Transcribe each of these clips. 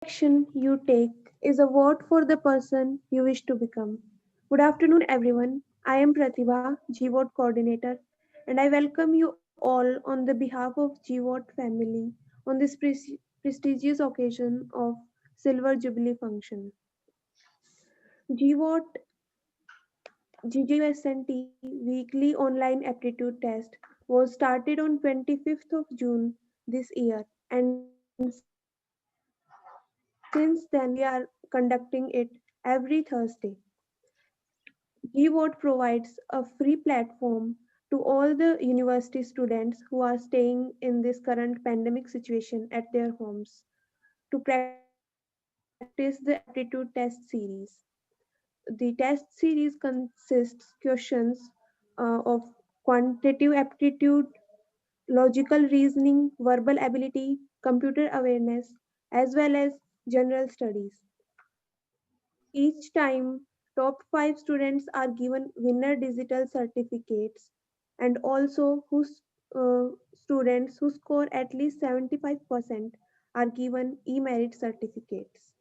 Action you take is a vote for the person you wish to become. Good afternoon, everyone. I am Pratibha, GWOAT coordinator, and I welcome you all on the behalf of GWOAT family on this prestigious occasion of Silver Jubilee function. GWOAT GJUS&T weekly online aptitude test was started on 25th of June this year, and since then we are conducting it every Thursday. GWOAT provides a free platform to all the university students who are staying in this current pandemic situation at their homes to practice the aptitude test series. The test series consists questions of quantitative aptitude, logical reasoning, verbal ability, computer awareness, as well as general studies. Each time, top 5 students are given winner digital certificates, and also students who score at least 75% are given e-merit certificates.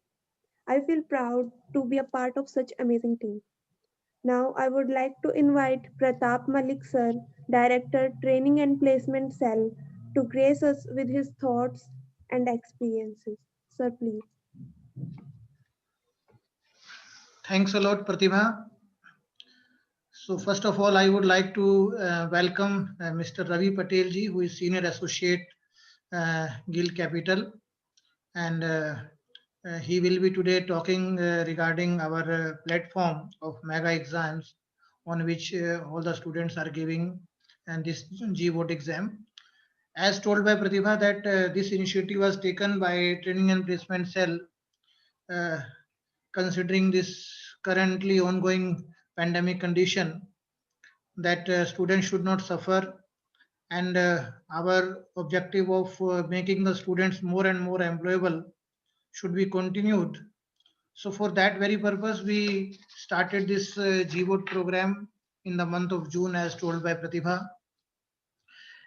I feel proud to be a part of such amazing team. Now I would like to invite Pratap Malik sir, Director Training and Placement Cell, to grace us with his thoughts and experiences. Sir, please. Thanks a lot, Pratibha. So first of all, I would like to welcome Mr. Ravi Patel ji, who is Senior Associate Guild Capital, and he will be today talking regarding our platform of mega exams on which all the students are giving and this GWOAT exam. As told by Pratibha that this initiative was taken by Training and Placement Cell uh, considering this currently ongoing pandemic condition that students should not suffer and our objective of making the students more and more employable should be continued. So for that very purpose we started this GWOAT program in the month of June as told by Pratibha,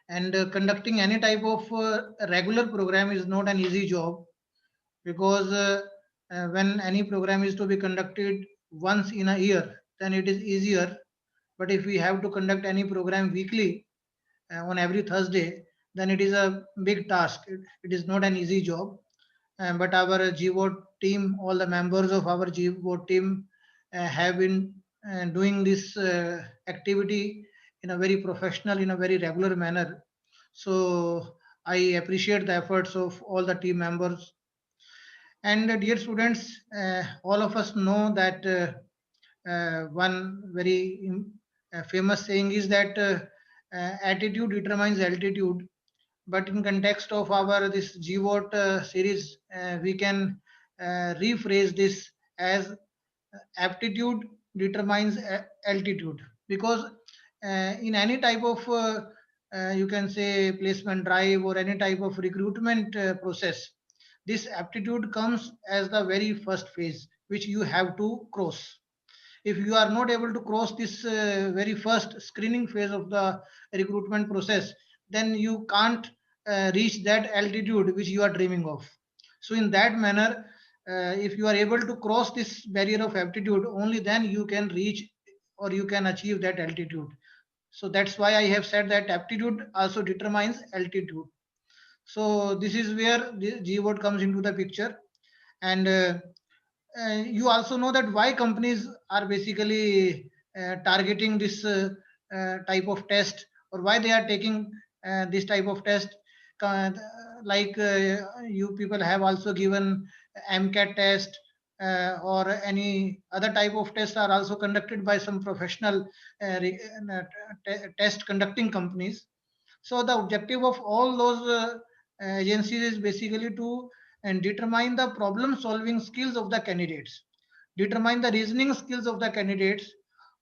and conducting any type of regular program is not an easy job because when any program is to be conducted once in a year then it is easier, but if we have to conduct any program weekly on every Thursday, then it is a big task. It is not an easy job. But our GWOAT team, all the members of our GWOAT team have been doing this activity in a very professional, in a very regular manner. So I appreciate the efforts of all the team members. And dear students, all of us know that one very famous saying is that attitude determines altitude, but in context of our this GWOAT series, we can rephrase this as aptitude determines altitude, because in any type of you can say placement drive or any type of recruitment process, this aptitude comes as the very first phase which you have to cross. If you are not able to cross this very first screening phase of the recruitment process, then you can't reach that altitude which you are dreaming of. So in that manner, if you are able to cross this barrier of aptitude, only then you can reach or you can achieve that altitude. So that's why I have said that aptitude also determines altitude. So this is where the GWOAT comes into the picture. And you also know that why companies are basically targeting this type of test, or why they are taking this type of test. Uh, like you people have also given MCAT test or any other type of tests are also conducted by some professional test conducting companies. So the objective of all those agencies is basically to and determine the problem solving skills of the candidates, determine the reasoning skills of the candidates,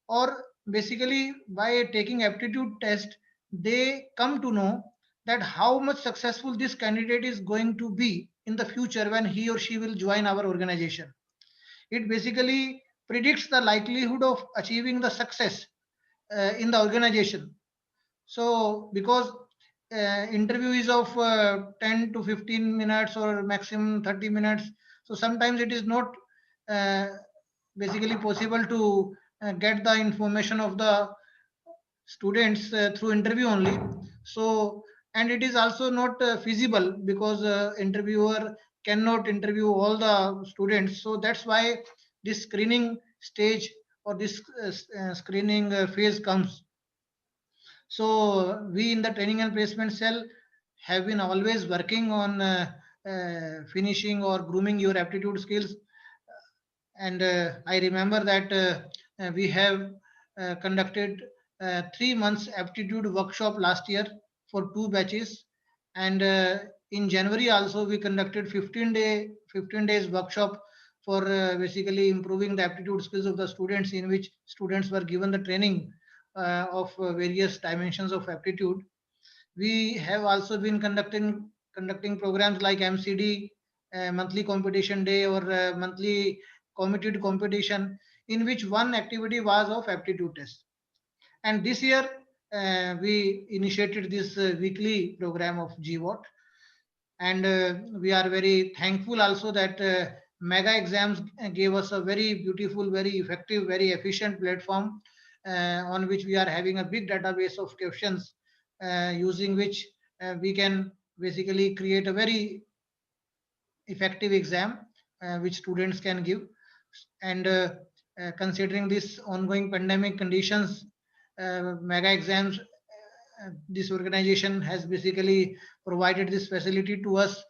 or basically by taking aptitude test they come to know that how much successful this candidate is going to be in the future when he or she will join our organization. It basically predicts the likelihood of achieving the success in the organization. So because interview is of 10 to 15 minutes or maximum 30 minutes, So sometimes it is not uh, basically possible to get the information of the students through interview only. So and it is also not feasible because interviewer cannot interview all the students. So that's why this screening stage or this screening phase comes. So we in the training and placement cell have been always working on finishing or grooming your aptitude skills. And I remember that we have conducted 3 months aptitude workshop last year for two batches, and in January also we conducted 15 days workshop for basically improving the aptitude skills of the students, in which students were given the training of various dimensions of aptitude. We have also been conducting programs like MCD, monthly competition day, or monthly committed competition, in which one activity was of aptitude test. And this year we initiated this weekly program of GWOAT, and we are very thankful also that mega exams gave us a very beautiful, very effective, very efficient platform on which we are having a big database of questions using which we can basically create a very effective exam which students can give. And considering this ongoing pandemic conditions, mega exams, this organization has basically provided this facility to us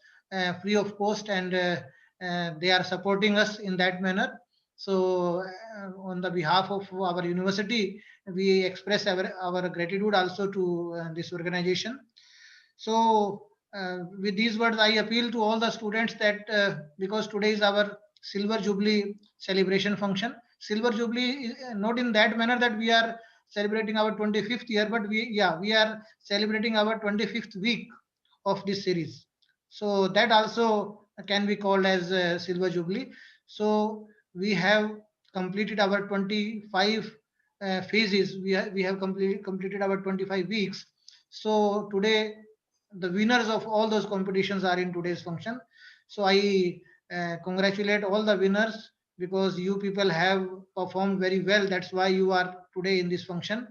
free of cost, and they are supporting us in that manner. So on the behalf of our university, we express our gratitude also to this organization. So, with these words, I appeal to all the students that because today is our Silver Jubilee celebration function. Silver Jubilee is not in that manner that we are celebrating our 25th year, but we are celebrating our 25th week of this series. So that also can be called as Silver Jubilee. So we have completed our 25 phases. We have completed our 25 weeks. So today the winners of all those competitions are in today's function. So I congratulate all the winners because you people have performed very well. That's why you are today in this function.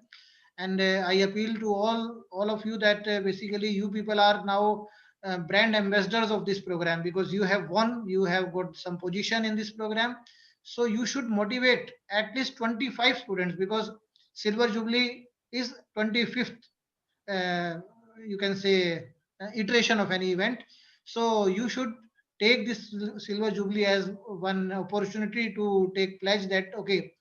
And I appeal to all of you that basically you people are now brand ambassadors of this program, because you have won, you have got some position in this program. So you should motivate at least 25 students, because Silver Jubilee is 25th, uh, you can say, iteration of any event. So you should take this Silver Jubilee as one opportunity to take pledge that okay,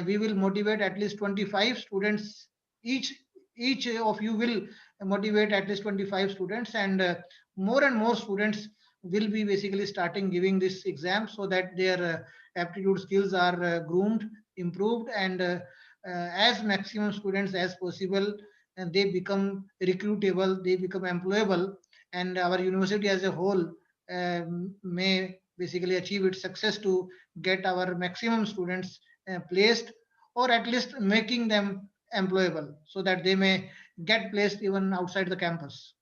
we will motivate at least 25 students. Each of you will motivate at least 25 students, and more and more students will be basically starting giving this exam, so that their aptitude skills are groomed, improved, and as maximum students as possible, and they become recruitable, they become employable, and our university as a whole may basically achieve its success to get our maximum students placed, or at least making them employable, so that they may get placed even outside the campus.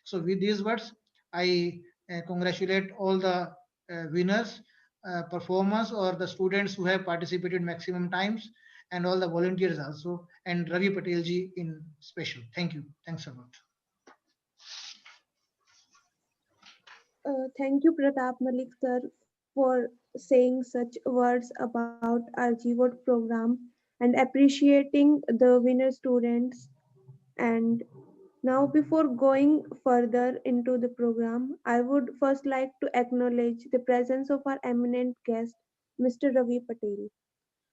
So with these words, I congratulate all the winners, performers, or the students who have participated maximum times, and all the volunteers also, and Ravi Patel ji in special. Thank you. Thanks a lot. Thank you, Pratap Malik sir, for saying such words about our GWOAT program and appreciating the winner students. And now, before going further into the program, I would first like to acknowledge the presence of our eminent guest, Mr. Ravi Patel.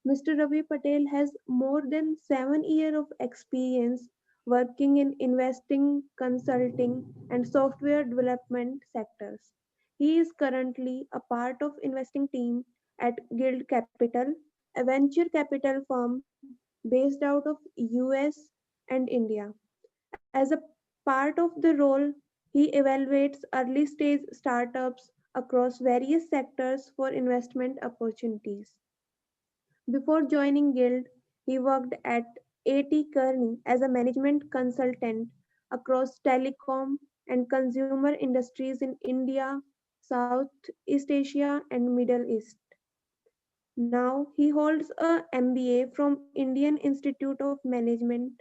Mr. Ravi Patel has more than 7 years of experience working in investing, consulting, and software development sectors. He is currently a part of investing team at Guild Capital, a venture capital firm based out of US and India. As a part of the role, he evaluates early stage startups across various sectors for investment opportunities. Before joining Guild, he worked at A.T. Kearney as a management consultant across telecom and consumer industries in India, Southeast Asia, and Middle East. Now he holds a MBA from Indian Institute of Management,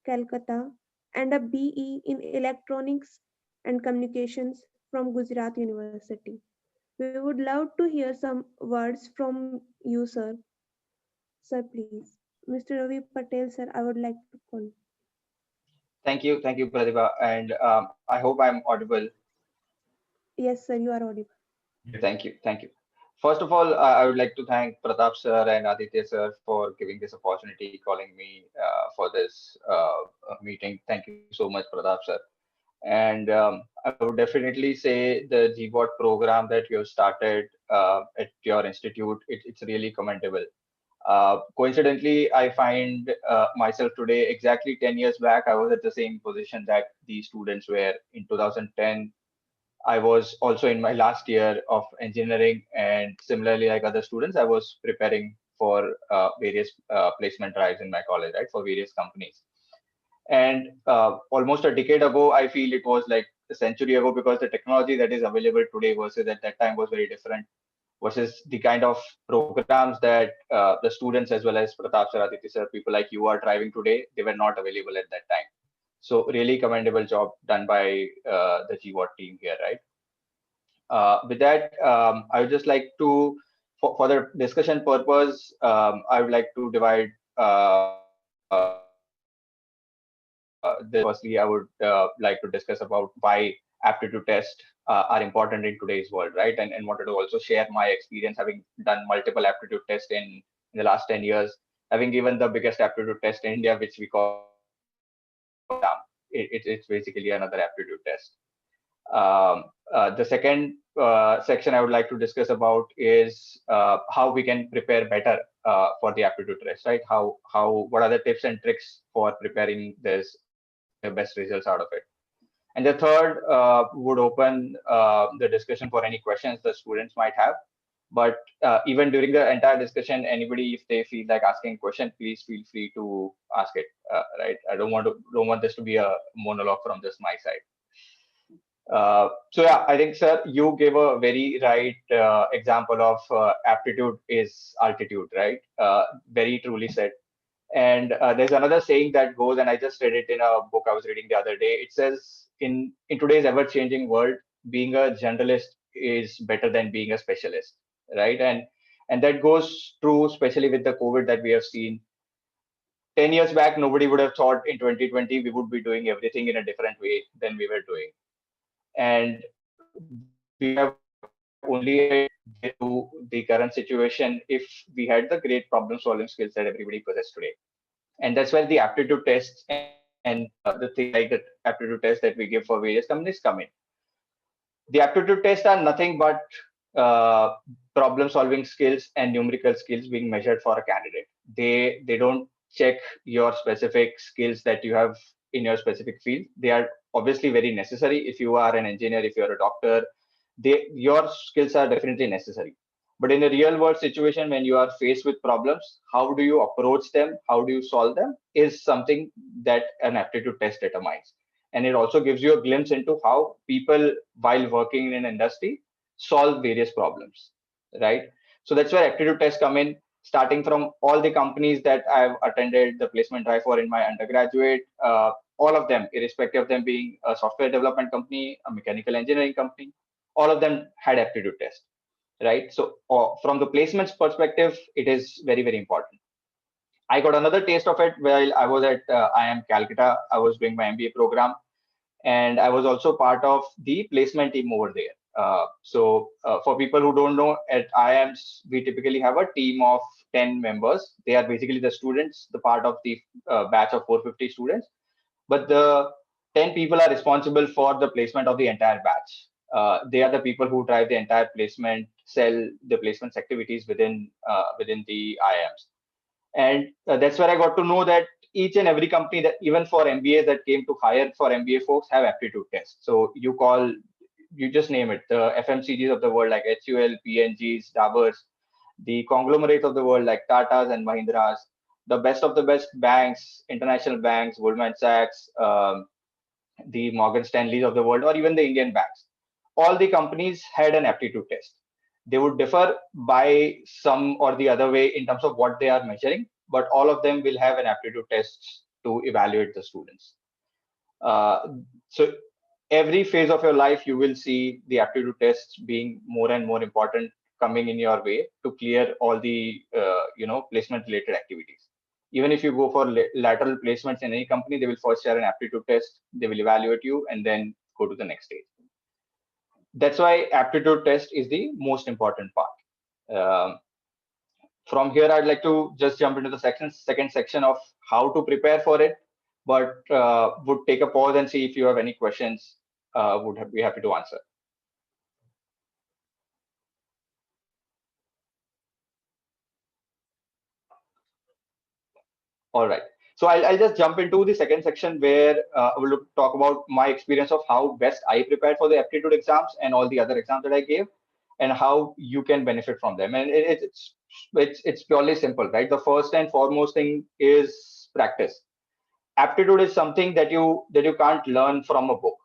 Calcutta, and a BE in Electronics and Communications from Gujarat University. We would love to hear some words from you, sir. Sir, please. Mr. Ravi Patel, sir, I would like to call. Thank you, Pratibha, and I hope I'm audible. Yes, sir, you are audible. Thank you. First of all, I would like to thank Pratap sir and Aditya sir for giving this opportunity, calling me for this meeting. Thank you so much, Pratap sir. And I would definitely say the GWOAT program that you have started at your institute, it's really commendable. Coincidentally, I find myself today exactly 10 years back, I was at the same position that these students were in 2010. I was also in my last year of engineering, and similarly, like other students, I was preparing for various placement drives in my college, right, for various companies. And almost a decade ago, I feel it was like a century ago, because the technology that is available today versus at that time was very different, versus the kind of programs that the students as well as Pratap sir, Aditya sir, people like you are driving today, they were not available at that time. So really commendable job done by the GWAT team here, right? With that, I would just like to, for the discussion purpose, I would like to divide this into two parts. Firstly, I would like to discuss about why aptitude tests are important in today's world, right? And wanted to also share my experience having done multiple aptitude tests in the last 10 years, having given the biggest aptitude test in India, which we call exam. It's basically another aptitude test. The second section I would like to discuss about is how we can prepare better for the aptitude test, right? What are the tips and tricks for preparing this and getting the best results out of it? And the third would open the discussion for any questions the students might have. But even during the entire discussion, anybody, if they feel like asking a question, please feel free to ask it. Right? I don't want this to be a monologue from just my side. So yeah, I think, sir, you gave a very right example of aptitude is altitude, right? Very truly said. And there's another saying that goes, and I just read it in a book I was reading the other day. It says, in today's ever-changing world, being a generalist is better than being a specialist, right? And that goes true, especially with the COVID that we have seen. 10 years back, nobody would have thought in 2020 we would be doing everything in a different way than we were doing. And we would have only get to the current situation if we had the great problem solving skills that everybody possesses today. And that's where the aptitude tests and the things like the aptitude test that we give for various companies come in. The aptitude tests are nothing but uh, problem solving skills and numerical skills being measured for a candidate. They don't check your specific skills that you have in your specific field. They are obviously very necessary. If you are an engineer, if you're a doctor, your skills are definitely necessary. But in a real world situation, when you are faced with problems, how do you approach them, how do you solve them, is something that an aptitude test determines. And it also gives you a glimpse into how people, while working in an industry, solve various problems, right? So that's where aptitude tests come in, starting from all the companies that I've attended the placement drive for in my undergraduate. All of them, irrespective of them being a software development company, a mechanical engineering company, all of them had aptitude tests, right? So from the placements perspective, it is very, very important. I got another taste of it while I was at IIM Calcutta. I was doing my MBA program, and I was also part of the placement team over there. For people who don't know, at IIMs, we typically have a team of 10 members. They are basically the students, the part of the batch of 450 students. But the 10 people are responsible for the placement of the entire batch. They are the people who drive the entire placement, sell the placements activities within the IIMs. And that's where I got to know that each and every company, that even for MBAs that came to hire for MBA folks, have aptitude tests. So you just name it, the FMCGs of the world like HUL, PNGs, Daburs, the conglomerates of the world like Tatas and Mahindras, the best of the best banks, international banks, Goldman Sachs, the Morgan Stanleys of the world, or even the Indian banks. all the companies had an aptitude test. They would differ by some or the other way in terms of what they are measuring, but all of them will have an aptitude test to evaluate the students. So every phase of your life, you will see the aptitude tests being more and more important coming in your way to clear all the placement related activities. Even if you go for lateral placements in any company, they will first share an aptitude test, they will evaluate you, and then go to the next stage. That's why aptitude test is the most important part. From here, I'd like to just jump into the second section of how to prepare for it, but would take a pause and see if you have any questions. Would be happy to answer. All right. So I'll just jump into the second section where I will talk about my experience of how best I prepared for the aptitude exams and all the other exams that I gave, and how you can benefit from them. And it's purely simple, right? The first and foremost thing is practice. Aptitude is something that you can't learn from a book,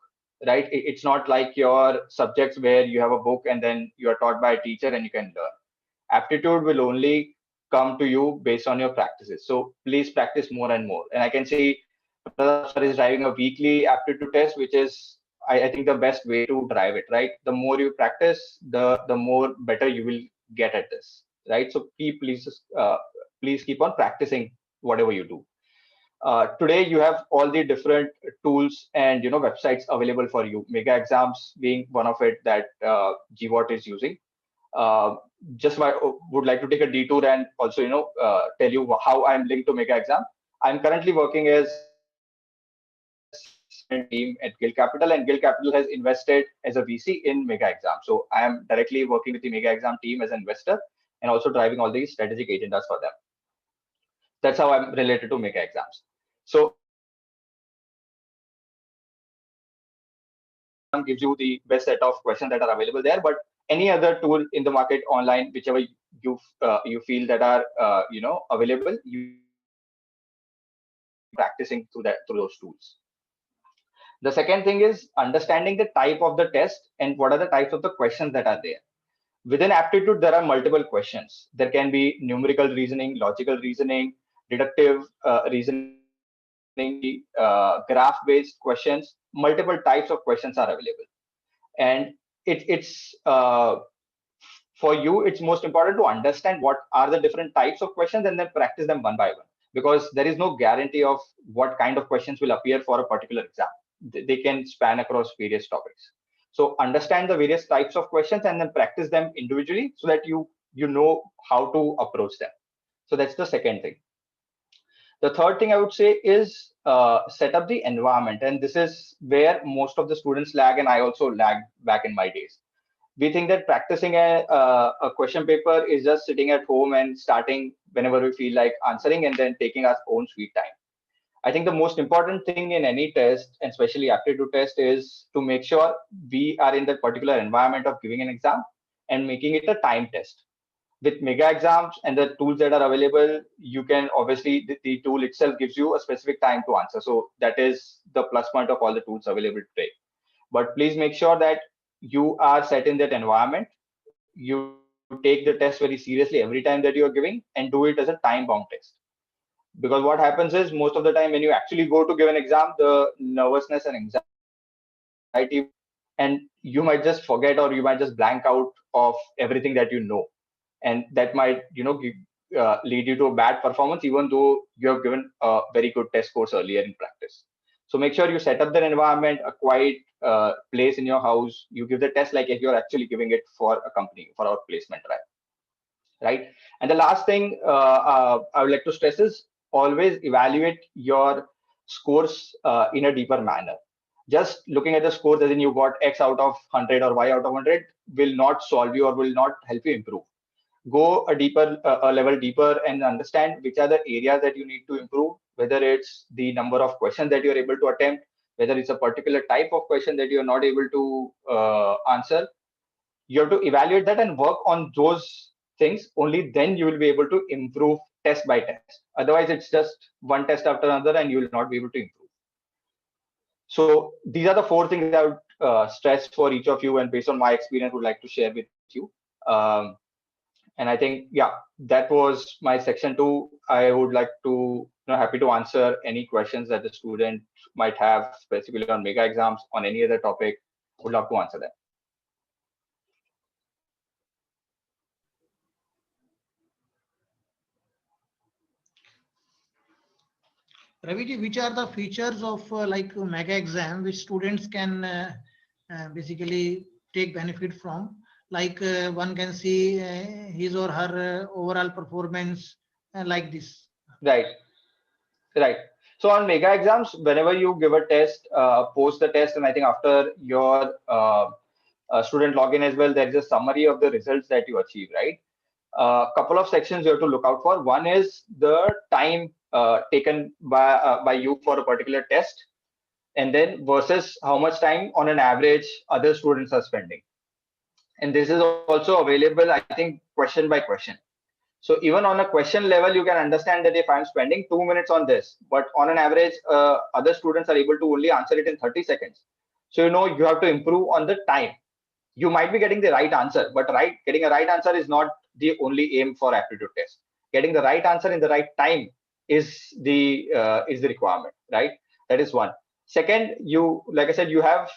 right? It's not like your subjects where you have a book and then you are taught by a teacher and you can learn. Aptitude will only come to you based on your practices. So please practice more and more. And I can see Pratap sir is driving a weekly aptitude test, which is I think the best way to drive it, right? The more you practice, the more better you will get at this, right? So please keep on practicing whatever you do. Today you have all the different tools and websites available for you. Mega exams being one of it that GWOAT is using. Just would like to take a detour and also tell you how I'm linked to Mega Exam. I'm currently working as team at Guild Capital, and Guild Capital has invested as a VC in Mega Exam. So I am directly working with the Mega Exam team as an investor and also driving all these strategic agendas for them. That's how I'm related to Mega Exams. So gives you the best set of questions that are available there, but any other tool in the market online, whichever you feel that are available, you practicing through those tools. The second thing is understanding the type of the test and what are the types of the questions that are there. Within aptitude, there are multiple questions. There can be numerical reasoning, logical reasoning, deductive reasoning, graph-based questions. Multiple types of questions are available, and it's for you, it's most important to understand what are the different types of questions and then practice them one by one, because there is no guarantee of what kind of questions will appear for a particular exam. They can span across various topics. So understand the various types of questions and then practice them individually so that you know how to approach them. So that's the second thing. The third thing I would say is set up the environment. And this is where most of the students lag, and I also lagged back in my days. We think that practicing a question paper is just sitting at home and starting whenever we feel like answering and then taking our own sweet time. I think the most important thing in any test, and especially aptitude test, is to make sure we are in that particular environment of giving an exam and making it a time test. With mega exams and the tools that are available, you can obviously, the tool itself gives you a specific time to answer. So that is the plus point of all the tools available today. But please make sure that you are set in that environment. You take the test very seriously every time that you are giving and do it as a time-bound test. Because what happens is most of the time when you actually go to give an exam, the nervousness and anxiety, and you might just forget or you might just blank out of everything that you know. And that might, lead you to a bad performance, even though you have given a very good test course earlier in practice. So make sure you set up that environment, a quiet place in your house. You give the test like if you're actually giving it for a company, for our placement, right? And the last thing I would like to stress is always evaluate your scores in a deeper manner. Just looking at the scores as in you got X out of 100 or Y out of 100 will not solve you or will not help you improve. Go a level deeper and understand which are the areas that you need to improve, whether it's the number of questions that you're able to attempt, whether it's a particular type of question that you're not able to answer. You have to evaluate that and work on those things. Only then you will be able to improve test by test. Otherwise, it's just one test after another and you will not be able to improve. So these are the four things I would stress for each of you, and based on my experience, would like to share with you. Um, and I think, yeah, that was my section 2. I would like to, happy to answer any questions that the student might have, specifically on mega exams, on any other topic. Would love to answer them. Raviji, which are the features of like mega exam which students can basically take benefit from? Like one can see his or her overall performance like this. Right, right. So on mega exams, whenever you give a test, post the test, and I think after your student login as well, there is a summary of the results that you achieve, right? A couple of sections you have to look out for. One is the time taken by you for a particular test, and then versus how much time on an average other students are spending. And this is also available, I think, question by question. So even on a question level, you can understand that if I'm spending 2 minutes on this, but on an average, other students are able to only answer it in 30 seconds. So you have to improve on the time. You might be getting the right answer, but getting a right answer is not the only aim for aptitude test. Getting the right answer in the right time is the requirement, right? That is one. Second, like I said, you have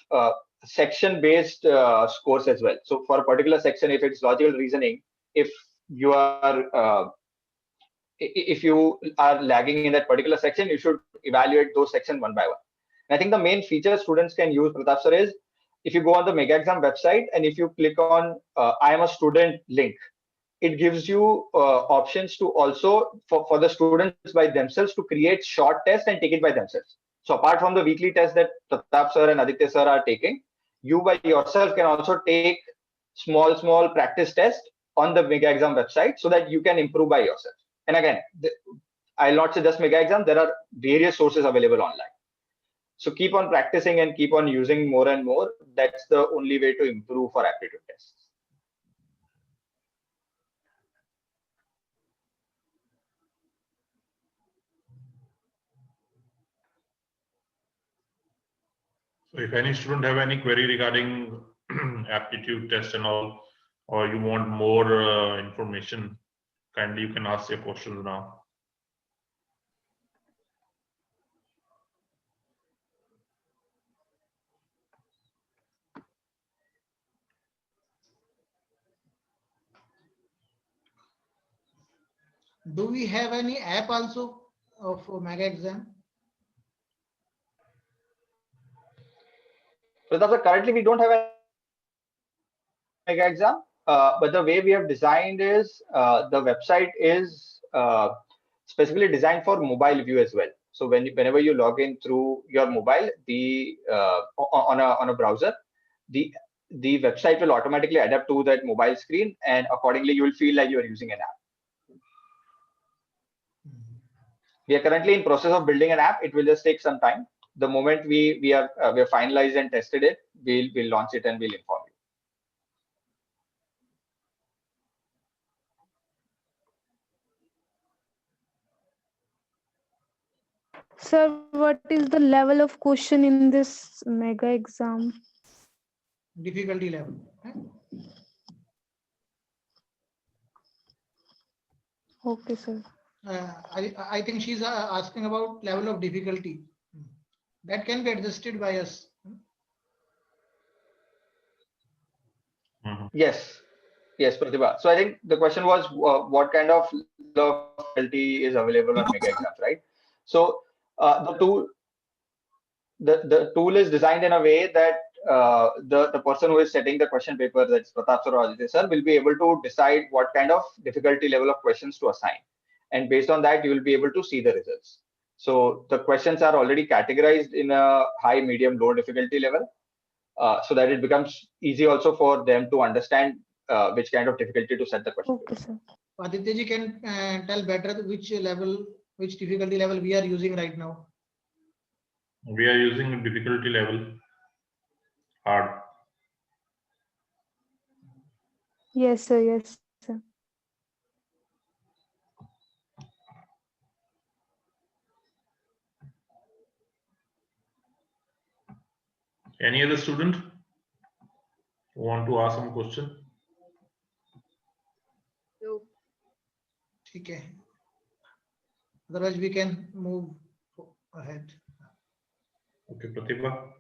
section based scores as well. So for a particular section, if it's logical reasoning, if you are if you are lagging in that particular section, you should evaluate those sections one by one. And I think the main feature students can use, Pratap sir, is if you go on the mega exam website and if you click on I am a student link, it gives you options to also for the students by themselves to create short tests and take it by themselves. So apart from the weekly test that Pratap sir and Aditya sir are taking, you by yourself can also take small practice tests on the mega exam website so that you can improve by yourself. And again, I'll not say just mega exam, there are various sources available online. So keep on practicing and keep on using more and more. That's the only way to improve for aptitude tests. So if any student have any query regarding aptitude test and all, or you want more information, kindly you can ask your questions now. Do we have any app also of mega exam? So currently we don't have an mega exam, but the way we have designed is the website is specifically designed for mobile view as well. So whenever you log in through your mobile, on a browser, the website will automatically adapt to that mobile screen, and accordingly you will feel like you are using an app. We are currently in process of building an app. It will just take some time. The moment we are finalized and tested it, we'll launch it and we'll inform you. Sir, what is the level of question in this mega exam? Difficulty level. Okay, sir. I think she's asking about level of difficulty. That can be adjusted by us. Yes, Pratibha. So I think the question was what kind of difficulty is available on mega exams, right? So the tool is designed in a way that the person who is setting the question paper, that's Pratap sir or Aditya sir, will be able to decide what kind of difficulty level of questions to assign, and based on that you will be able to see the results. So the questions are already categorized in a high, medium, low difficulty level, so that it becomes easy also for them to understand which kind of difficulty to set the question. Okay, sir. Aditya ji can tell better which difficulty level we are using right now. We are using difficulty level hard. Yes, sir. Yes, sir. Any other student who want to ask some question? No. Okay. Otherwise, we can move ahead. Okay, Pratibha.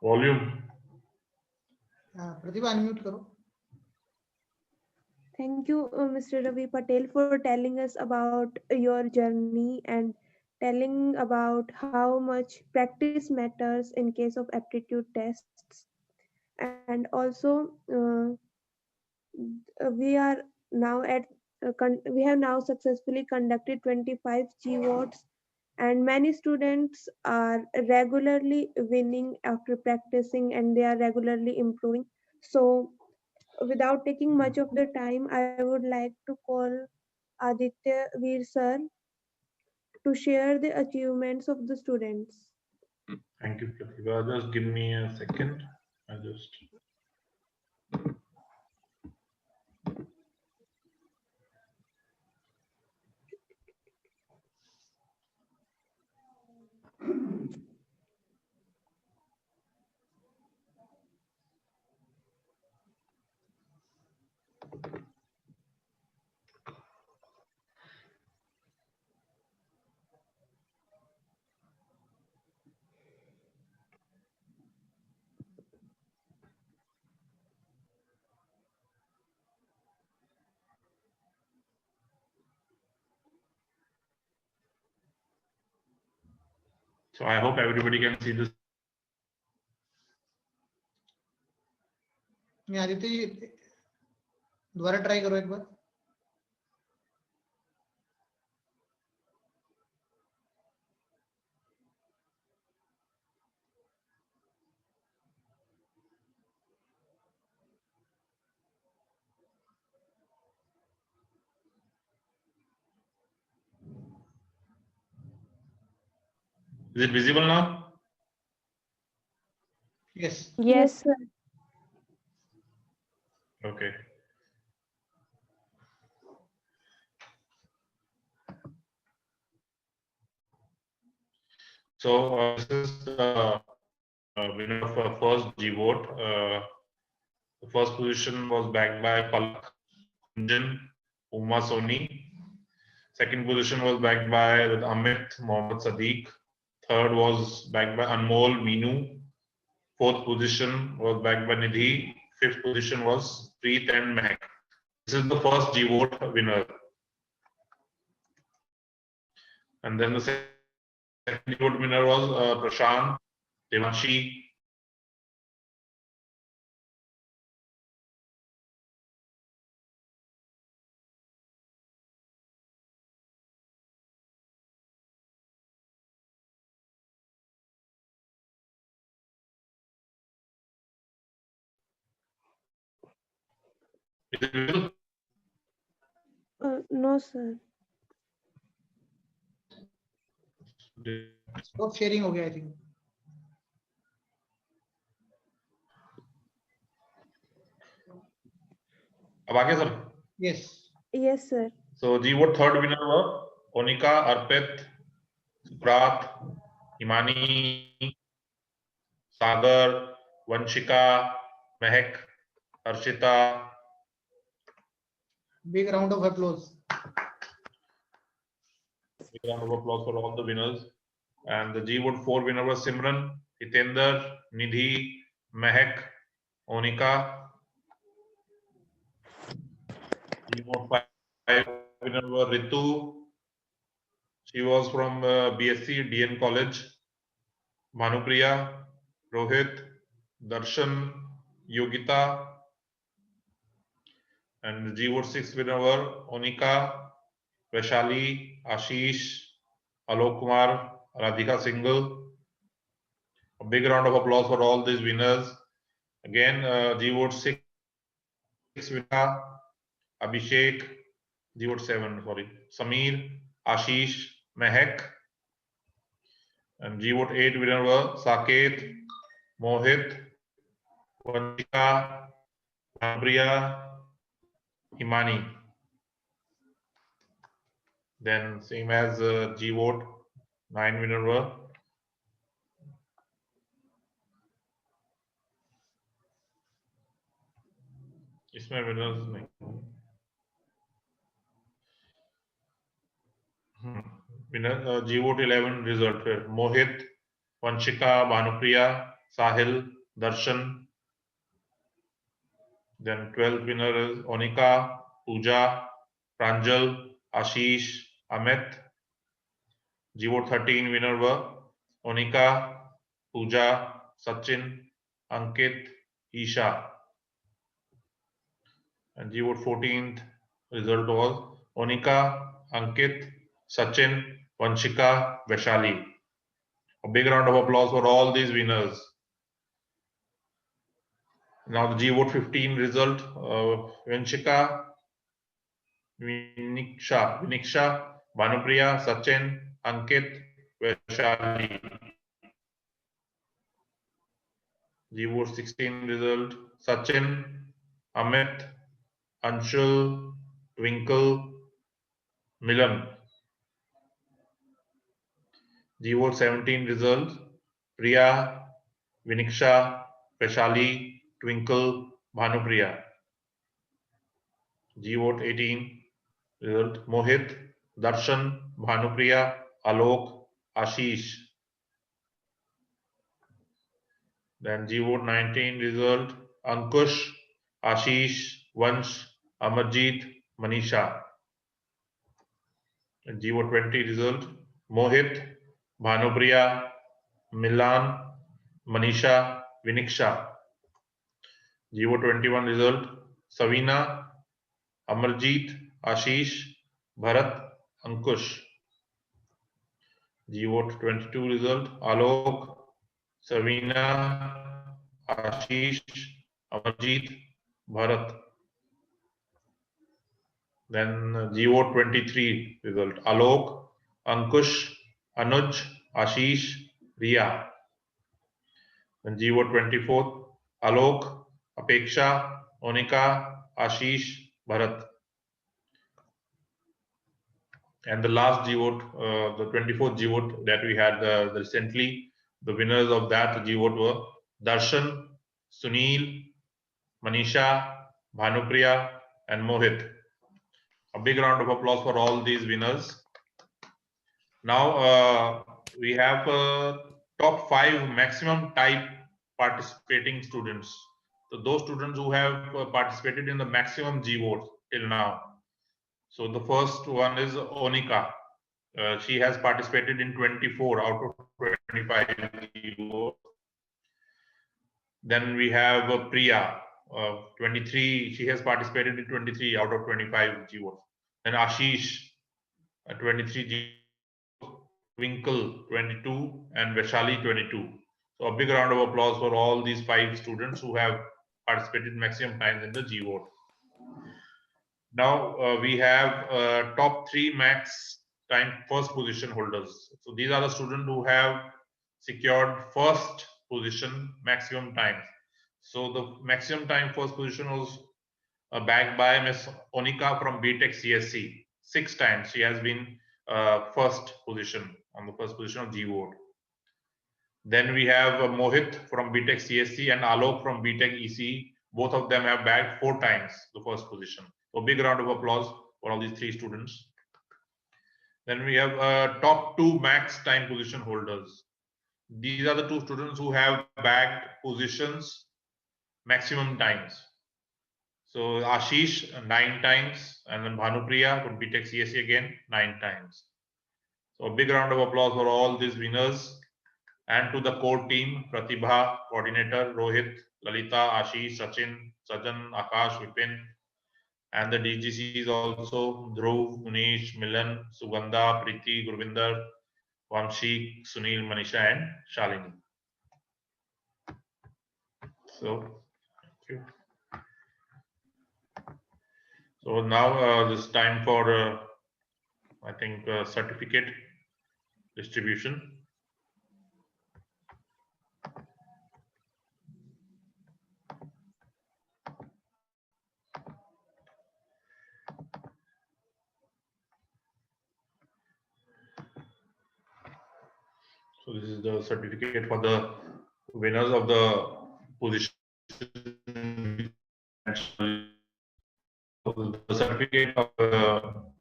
Volume. Pratibha, unmute karo. Thank you, Mr. Ravi Patel, for telling us about your journey and telling about how much practice matters in case of aptitude tests. And also, we are now at we have now successfully conducted 25 GWOATs, and many students are regularly winning after practicing, and they are regularly improving. So without taking much of the time, I would like to call Aditya Veer sir to share the achievements of the students. Thank you, Pratibha. Just give me a second. I just. So I hope everybody can see this. Aditya ji दोबारा try करो एक बार. Is it visible now? Yes. Yes, sir. Okay. So this is the winner of first GWOAT. The first position was backed by Palak Kunjan Uma Soni. Second position was backed by Amit Mohammad Sadiq. Third was backed by Anmol Meenu. Fourth position was backed by Nidhi. Fifth position was Preet and Mehak. This is the first GWOAT winner. And then the second GWOAT winner was Prashant Devanshi. Is it visible? No, sir. Stop sharing हो गया I think. अब आ गया sir? Yes. Yes, sir. So GWOAT third winner were Onika, Arpit, Suprat, Himani, Sagar, Vanshika, Mehak, Harshita. Big round of applause. Big round of applause for all the winners. And the GWOAT 4 winner was Simran, Hitender, Nidhi, Mehak, Onika. GWOAT 5 winner was Ritu. She was from BSc DN College. Manupriya, Rohit, Darshan, Yogita. And the GWOAT 6 winner were Onika, Vaishali, Ashish, Alok Kumar, Radhika Singhal. A big round of applause for all these winners. Again, GWOAT 6 winner, Abhishek, GWOAT 7, sorry, Sameer, Ashish, Mehak. And GWOAT 8 winner were Saket, Mohit, Vanshika, Priya, Himani. Then same as GWOAT 9 winner were इसमें winners नहीं winner GWOAT 11 result है मोहित वंशिका भानुप्रिया साहिल दर्शन then 12th winner is Onika Pooja Pranjal Ashish Amit GWOAT 13 winner were Onika Pooja Sachin Ankit Isha and GWOAT 14th result was Onika Ankit Sachin Vanshika Vaishali. A big round of applause for all these winners. Now the GWOAT 15 result, Vanshika, Viniksha, Bhanupriya, Sachin, Ankit, Vaishali. GWOAT 16 result, Sachin, Amit, Anshul, Twinkle, Milan. GWOAT 17 result, Priya, Viniksha, Vaishali, Twinkle, Bhanupriya. GWOAT 18 result, Mohit, Darshan, Bhanupriya, Alok, Ashish. Then GWOAT 19 result, Ankush, Ashish, Vansh, Amarjeet, Manisha. And GWOAT 20 result, Mohit, Bhanupriya, Milan, Manisha, Viniksha. GWOAT 21 result, Savina, Amarjeet, Ashish, Bharat, Ankush. GWOAT 22 result, Alok, Savina, Ashish, Amarjeet, Bharat. Then GWOAT 23 result, Alok, Ankush, Anuj, Ashish, Riya. Then GWOAT 24, Alok, Apeksha, Onika, Ashish, Bharat. And the last GWOAT, the 24th GWOAT that we had recently, the winners of that GWOAT were Darshan, Sunil, Manisha, Bhanupriya, and Mohit. A big round of applause for all these winners. Now we have top 5 maximum type participating students. So those students who have participated in the maximum GWOAT till now. So the first one is Onika. She has participated in 24 out of 25 GWOAT. Then we have Priya, 23. She has participated in 23 out of 25 GWOAT. Then Ashish, 23 Twinkle 22 and Vaishali 22. So a big round of applause for all these 5 students who have participated maximum times in the GWOAT. Now we have top 3 max time first position holders. So these are the students who have secured first position maximum times. So the maximum time first position was bagged by Ms. Onika from BTech CSC. 6 times she has been first position on the first position of GWOAT. Then we have Mohit from BTech CSC and Alok from BTech ECE. Both of them have bagged 4 times the first position. So big round of applause for all these 3 students. Then we have top 2 max time position holders. These are the 2 students who have bagged positions maximum times. So Ashish 9 times and then Bhanupriya from BTech CSC again 9 times. So a big round of applause for all these winners and to the core team, Pratibha, coordinator, Rohit, Lalita, Ashish, Sachin, Sajan, Akash, Vipin, and the DGCs also, Dhruv, Munish, Milan, Sugandha, Preeti, Gurvinder, Vamshi, Sunil, Manisha, and Shalini. So, thank you. So now this time for, I think, certificate distribution. this is the certificate for the winners of the position. So the certificate of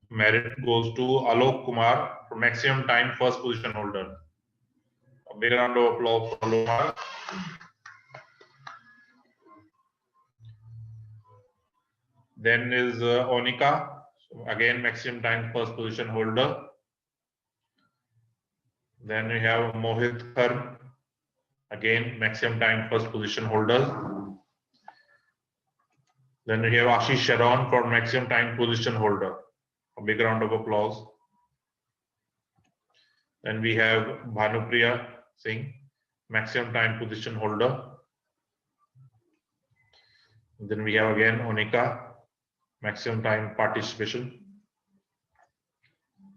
merit goes to Alok Kumar for maximum time first position holder. A big round of applause for Alok Kumar. Then is Onika, so again maximum time first position holder. Then we have Mohit Kar, again maximum time first position holder. Then we have Ashish Sharon for maximum time position holder. A big round of applause. Then we have Bhanupriya Singh, maximum time position holder. Then we have again Onika, maximum time participation.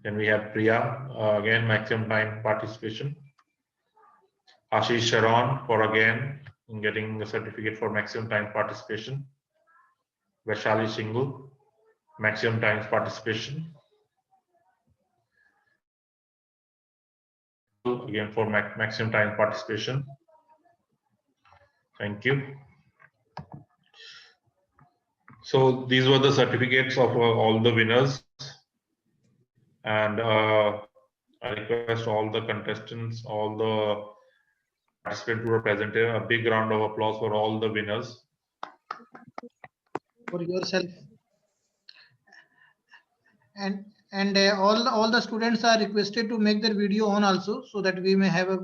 Then we have Priya, again maximum time participation. Ashish Sharon for again getting the certificate for maximum time participation. Vaishali Singhal, maximum times participation. Again for maximum time participation. Thank you. So these were the certificates of all the winners, and I request all the contestants, all the participants who were present here, a big round of applause for all the winners. For yourself. And all the students are requested to make their video on also, so that we may have a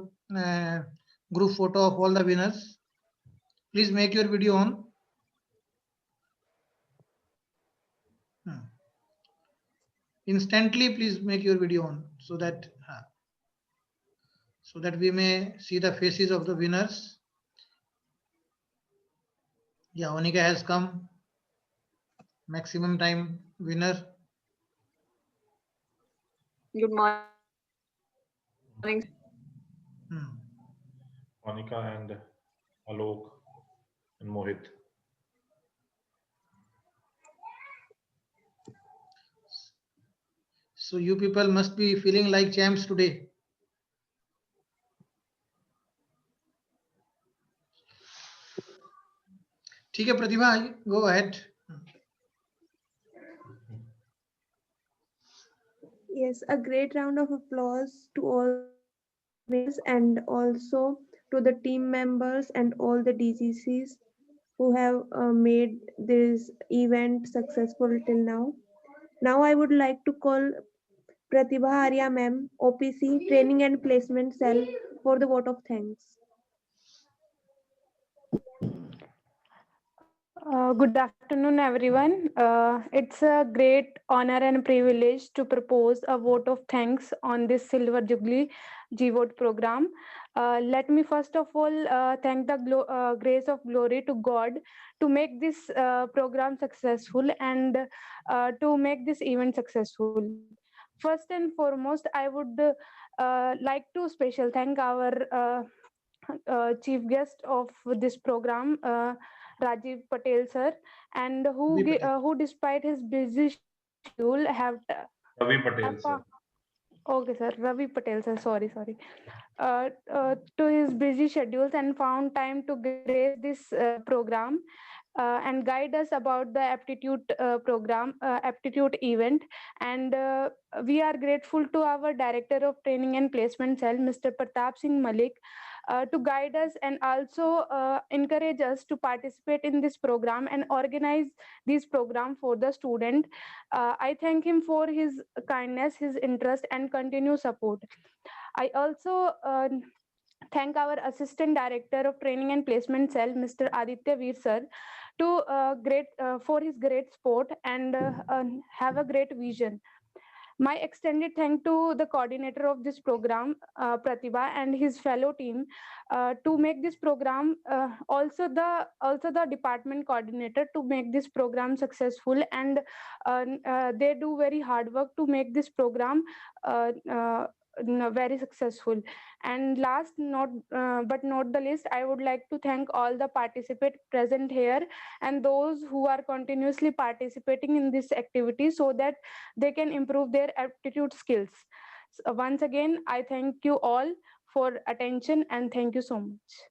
group photo of all the winners. Please make your video on. Instantly, please make your video on, so that we may see the faces of the winners. Yeah, Onika has come. Maximum time winner. Good morning. Monica and Alok and Mohit. So you people must be feeling like champs today. ठीक है प्रतिभा, go ahead. Yes, a great round of applause to all winners and also to the team members and all the DGCs who have made this event successful till now. Now I would like to call Pratibha Arya ma'am, OPC, Training and Placement Cell, for the vote of thanks. Good afternoon, everyone. It's a great honor and privilege to propose a vote of thanks on this Silver Jubilee GWOAT program. Let me first of all thank the grace of glory to God to make this program successful and to make this event successful. First and foremost, I would like to special thank our chief guest of this program, Rajiv Patel sir, and who despite his busy schedule have Ravi Patel sir. Okay, sir. Ravi Patel, sir. Sorry. To his busy schedules and found time to grace this program and guide us about the aptitude program, aptitude event. And we are grateful to our Director of Training and Placement Cell, Mr. Pratap Singh Malik, to guide us and also encourage us to participate in this program and organize this program for the student. I thank him for his kindness, his interest, and continued support. I also thank our Assistant Director of Training and Placement Cell, Mr. Aditya Veer sir, to for his great support and have a great vision. My extended thank to the coordinator of this program, Pratibha, and his fellow team to make this program. Also the department coordinator to make this program successful, and they do very hard work to make this program very successful. And last not but not the least, I would like to thank all the participants present here and those who are continuously participating in this activity so that they can improve their aptitude skills. So once again, I thank you all for attention, and thank you so much.